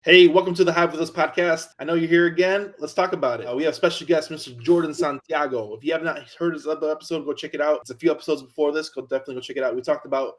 Hey, welcome to the Hive with Us podcast. I know you're here again. Let's talk about it. We have special guest, Mr. Jordan Santiago. If you have not heard his other episode, go check it out. It's a few episodes before this. Definitely go check it out. We talked about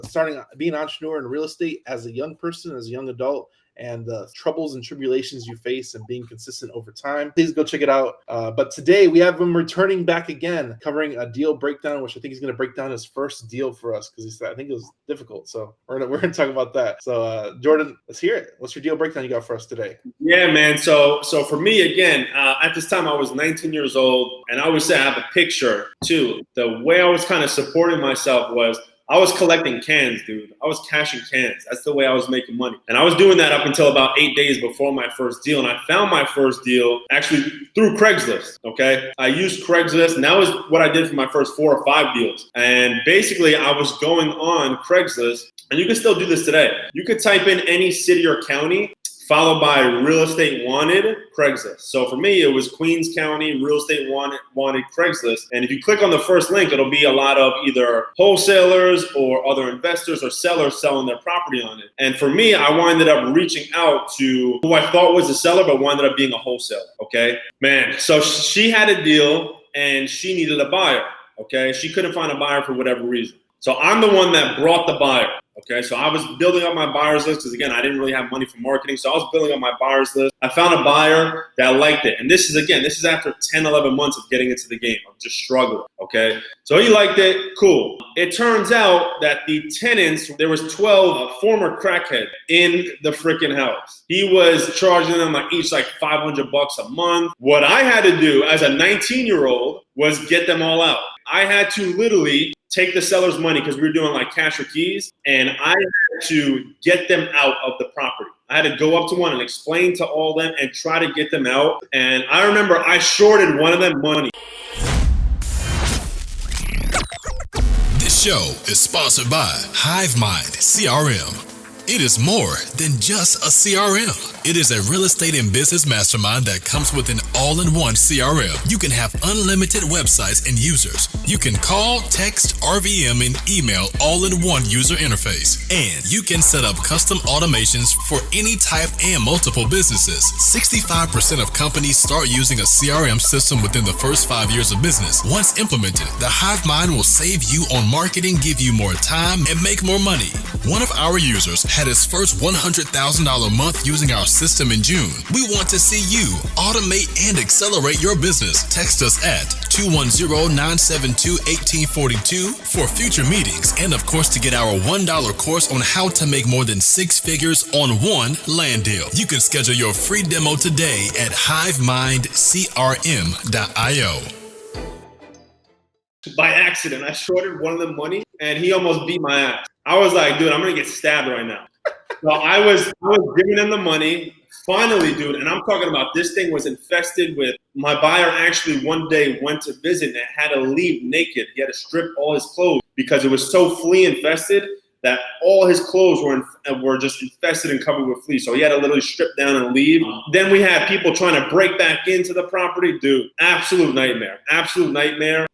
being an entrepreneur in real estate as a young person, as a young adult, and the troubles and tribulations you face and being consistent over time. Please go check it out. But today we have him returning back again, covering a deal breakdown, which I think he's going to break down his first deal for us because he said I think it was difficult. So we're gonna talk about that. So Jordan, let's hear it. What's your deal breakdown you got for us today? Yeah, man. So for me, again, at this time I was 19 years old, and I always say I have a picture too. The way I was kind of supporting myself was I was collecting cans, dude. I was cashing cans. That's the way I was making money. And I was doing that up until about 8 days before my first deal. And I found my first deal actually through Craigslist, okay? I used Craigslist, and that was what I did for my first 4 or 5 deals. And basically, I was going on Craigslist, and you can still do this today. You could type in any city or county, followed by real estate wanted, Craigslist. So for me, it was Queens County, real estate wanted Craigslist. And if you click on the first link, it'll be a lot of either wholesalers or other investors or sellers selling their property on it. And for me, I winded up reaching out to who I thought was a seller, but wound up being a wholesaler, okay? Man, so she had a deal and she needed a buyer, okay? She couldn't find a buyer for whatever reason. So I'm the one that brought the buyer. Okay, so I was building up my buyer's list because, again, I didn't really have money for marketing. So I was building up my buyer's list. I found a buyer that liked it. And this is after 10, 11 months of getting into the game. I'm just struggling, okay? So he liked it. Cool. It turns out that the tenants, there was 12 former crackhead in the freaking house. He was charging them each $500 a month. What I had to do as a 19-year-old was get them all out. I had to literally take the seller's money because we were doing cash or keys, and I had to get them out of the property. I had to go up to one and explain to all them and try to get them out. And I remember I shorted one of them money. This show is sponsored by HiveMind CRM. It is more than just a CRM. It is a real estate and business mastermind that comes with an all-in-one CRM. You can have unlimited websites and users. You can call, text, RVM, and email all in one user interface. And you can set up custom automations for any type and multiple businesses. 65% of companies start using a CRM system within the first 5 years of business. Once implemented, the HiveMind will save you on marketing, give you more time, and make more money. One of our users had his first $100,000 month using our system in June. We want to see you automate and accelerate your business. Text us at 210-972-1842 for future meetings, and of course to get our $1 course on how to make more than 6 figures on one land deal. You can schedule your free demo today at HiveMindCRM.io. By accident, I shorted one of them money, and he almost beat my ass. I was like, dude, I'm gonna get stabbed right now. So I was giving him the money. Finally, dude, and I'm talking about this thing was infested with. My buyer actually one day went to visit and had to leave naked. He had to strip all his clothes because it was so flea infested that all his clothes were just infested and covered with fleas. So he had to literally strip down and leave. Then we had people trying to break back into the property. Dude, absolute nightmare.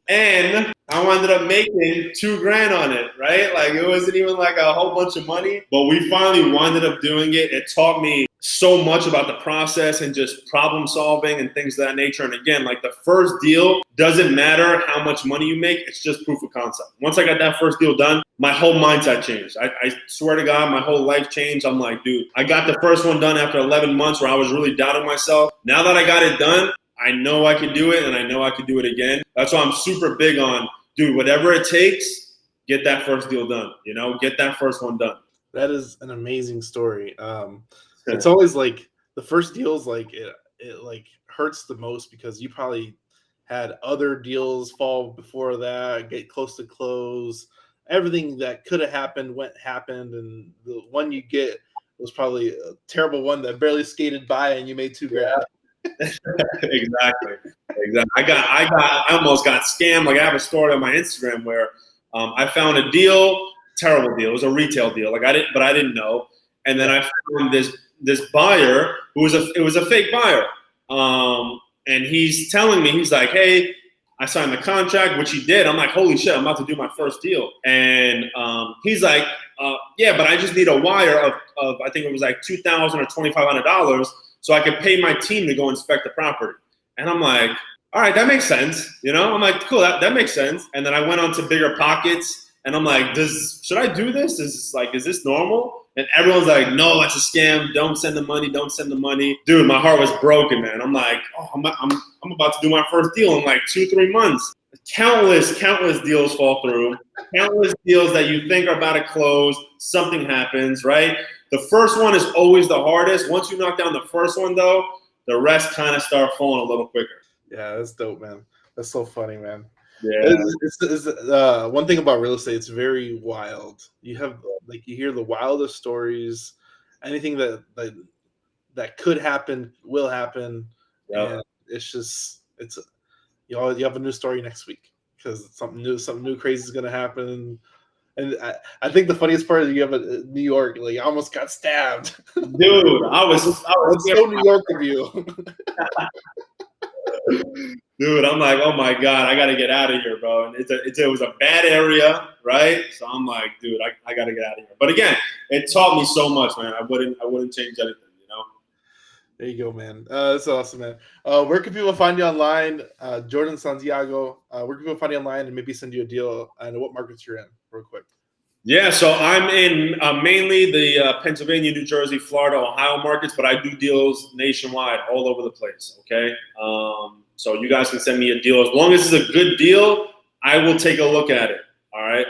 And I ended up making $2,000 on it, right? It wasn't even a whole bunch of money, but we finally wound up doing it. It taught me so much about the process and just problem solving and things of that nature. And again, the first deal, doesn't matter how much money you make, it's just proof of concept. Once I got that first deal done, my whole mindset changed. I swear to God, my whole life changed. I'm like, dude, I got the first one done after 11 months where I was really doubting myself. Now that I got it done, I know I can do it, and I know I can do it again. That's why I'm super big on, dude, whatever it takes, get that first deal done. Get that first one done. That is an amazing story. It's always the first deals, it hurts the most because you probably had other deals fall before that, get close to close. Everything that could have happened happened, and the one you get was probably a terrible one that barely skated by, and you made $2,000. Exactly. I almost got scammed. I have a story on my Instagram where I found a deal, terrible deal. It was a retail deal. I didn't know. And then I found this buyer it was a fake buyer. And he's telling me, he's like, hey, I signed the contract, which he did. I'm like, holy shit, I'm about to do my first deal. And he's like, yeah, but I just need a wire of I think it was like $2,000 or $2,500 so I could pay my team to go inspect the property. And I'm like, all right, that makes sense. You know, I'm like, cool, that makes sense. And then I went on to Bigger Pockets, and I'm like, should I do this? Is this normal? And everyone's like, no, it's a scam. Don't send the money. Don't send the money. Dude, my heart was broken, man. I'm like, oh, I'm about to do my first deal in like 2-3 months. Countless deals fall through. Countless deals that you think are about to close. Something happens, right? The first one is always the hardest. Once you knock down the first one, though, the rest kind of start falling a little quicker. Yeah, that's dope, man. That's so funny, man. Yeah. It's one thing about real estate, it's very wild. You hear the wildest stories. Anything that could happen will happen. Yep. And you have a new story next week because something new crazy is gonna happen. And I think the funniest part is you have in New York, like, I almost got stabbed. Dude, I was so New York of you. Dude, I'm like, oh my God, I got to get out of here, bro. And it was a bad area, right? So I'm like, dude, I got to get out of here. But again, it taught me so much, man. I wouldn't change anything, you know? There you go, man. That's awesome, man. Where can people find you online? Jordan Santiago, where can people find you online and maybe send you a deal, and what markets you're in, real quick? Yeah, so I'm in mainly the Pennsylvania, New Jersey, Florida, Ohio markets, but I do deals nationwide, all over the place, okay? So you guys can send me a deal. As long as it's a good deal, I will take a look at it, all right?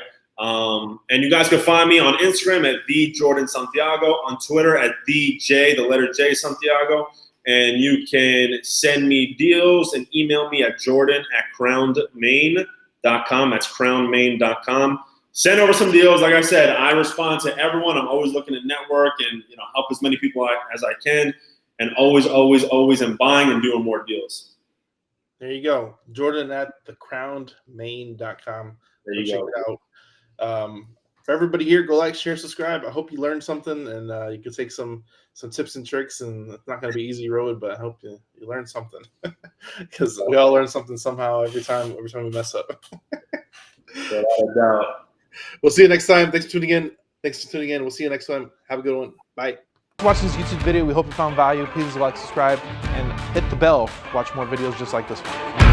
And you guys can find me on Instagram at @JordanSantiago, on Twitter at @the Santiago, and you can send me deals and email me at jordan@crownedmain.com. That's crownedmain.com. Send over some deals. Like I said, I respond to everyone. I'm always looking to network and help as many people as I can, and always am buying and doing more deals. There you go, Jordan at thecrownedmain.com. There you go. Check it out. For everybody here, go like, share, subscribe. I hope you learned something, and you can take some tips and tricks. And it's not going to be easy road, but I hope you learned something because we all learn something somehow every time we mess up. Without a doubt. We'll see you next time. Thanks for tuning in. We'll see you next time. Have a good one. Bye. Watch this YouTube video. We hope you found value. Please like, subscribe, and hit the bell. Watch more videos just like this one.